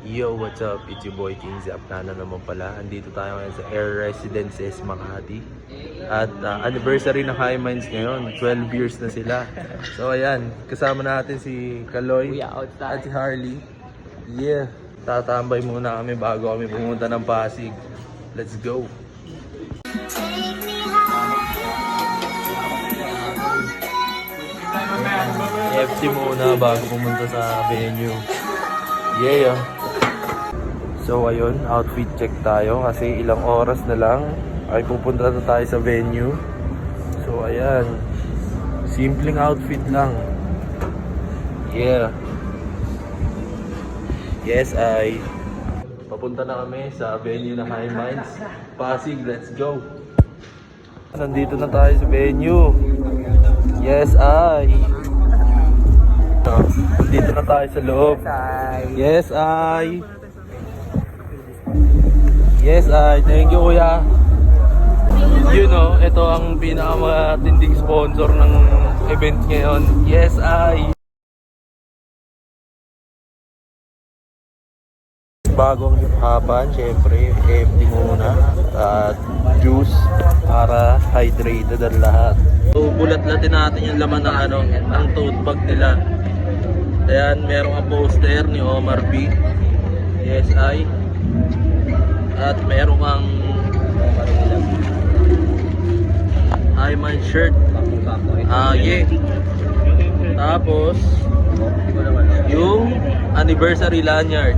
Yo, what's up? It's your boy King Zap na naman pala. Andito tayo ngayon sa Air Residences Makati. At anniversary ng High Minds ngayon. 12 years na sila. So ayan, kasama natin si Kaloy at si Harley. Yeah, tatambay muna kami bago kami pumunta ng Pasig. Let's go! FC muna bago pumunta sa venue. Yeah. So ayun, outfit check tayo kasi ilang oras na lang ay pupunta na tayo sa venue. So ayan, simpleng outfit lang. Yeah. Yes, papunta na kami sa venue na High Minds Pasig. Let's go. Nandito na tayo sa venue. Yes, dito na tayo sa loob. Yes, thank you, kuya. You know, ito ang pinakamatinding sponsor ng event ngayon. Yes, bagong hip-hopan, syempre, empty muna. At juice para hydrated ang lahat. So, bulat-latin natin yung laman ng ng tote bag nila. Ayan, merong ang poster ni Omar B. Yes, at merong ang High Mind shirt. Yeah. Tapos yung anniversary lanyard.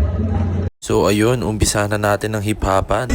So ayun, umpisa na natin ng hip-hopan.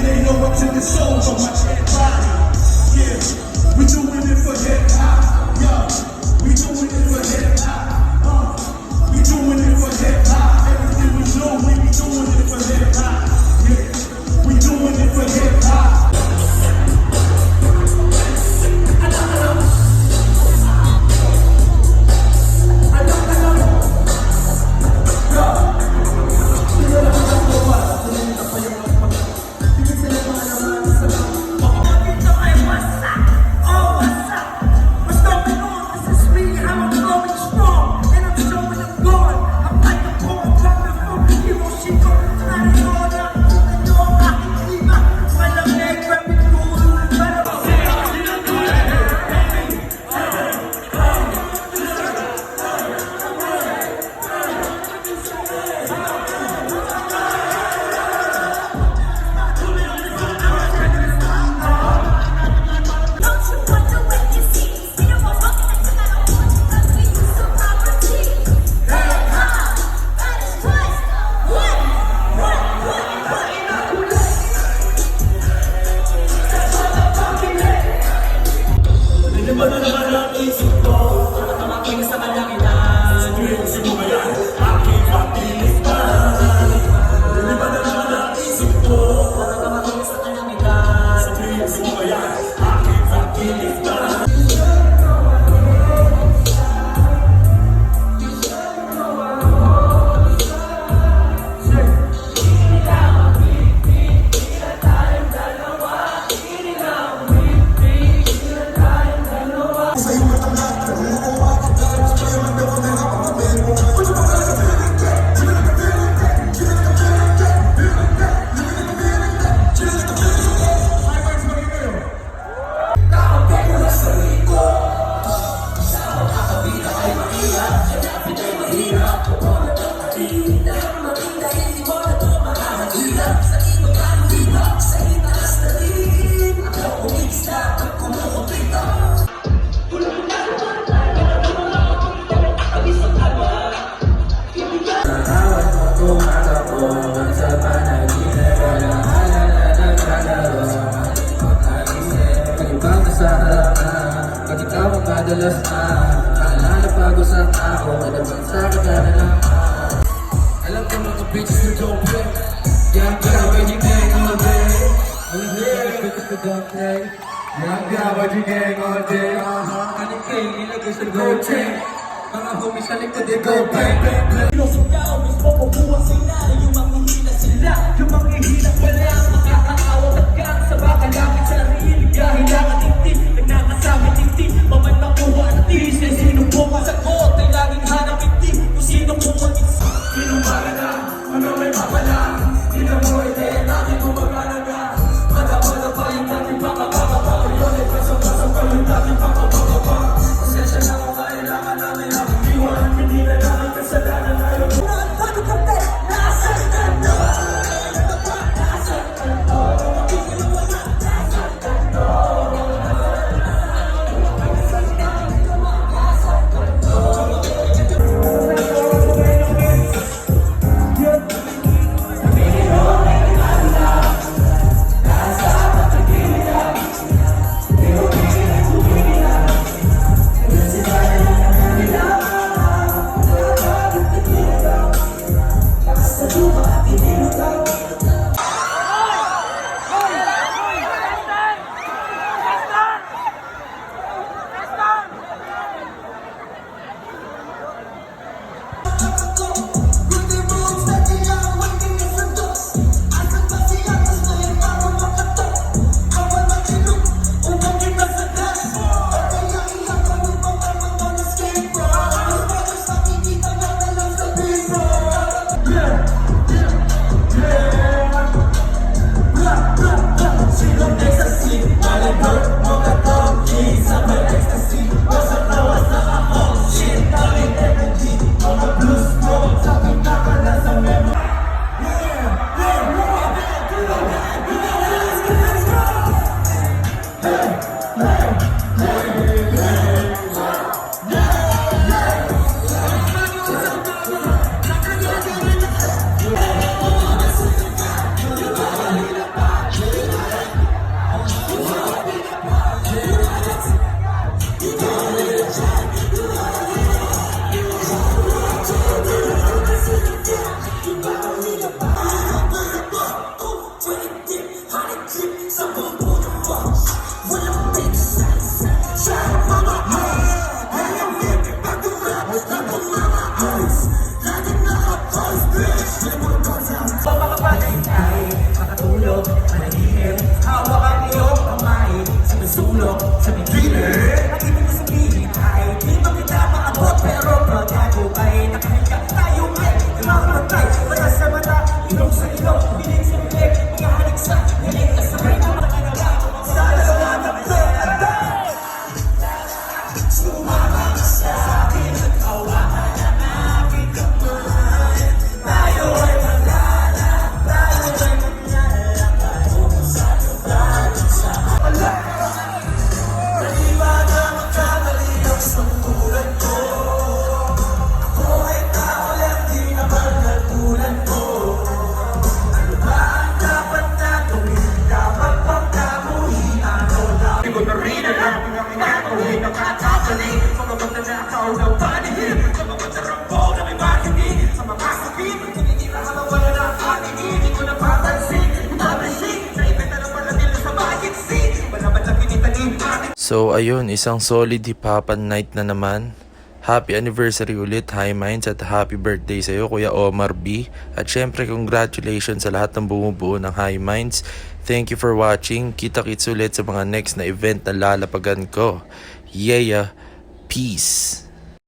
Madalas naalala bago sa ako, malabang sa kagana lang. Alam ko mga bitches na don't play. Young girl, when you gang all day. Alam ko mga bitches na don't play. Young girl, when you gang all day. Anong king, ilagay sa gold chain. Mga homies sa likod, they go bang, bang, bang. Sinusigaw, mismo pupuwang sinari. Yung manghihila sila, yung manghihila wala. Makakaawa bagang sa baka langit sa rilig. Hilangan tintin, nagkakasama tintin. Mamay makuha ang tisin. Sino po masagot, ay laging hanap tintin. Kung sino po mag-isa. Sino para na, ano may mapala. Nakakataw ng panihim Sa mga tarambo na may makinig Sa mga sakit Tinitira ka lang wala na aking Hindi ko napapansin Napansin Sa ibenta ng palatil sa bakit seat Wala ba lang kinitanim aking So ayun, isang solid hip-hopan night na naman. Happy anniversary ulit, High Minds, at happy birthday sa'yo, Kuya Omar B. At syempre, congratulations sa lahat ng bumubuo ng High Minds. Thank you for watching. Kita-kits ulit sa mga next na event na lalapagan ko. Yeah, peace!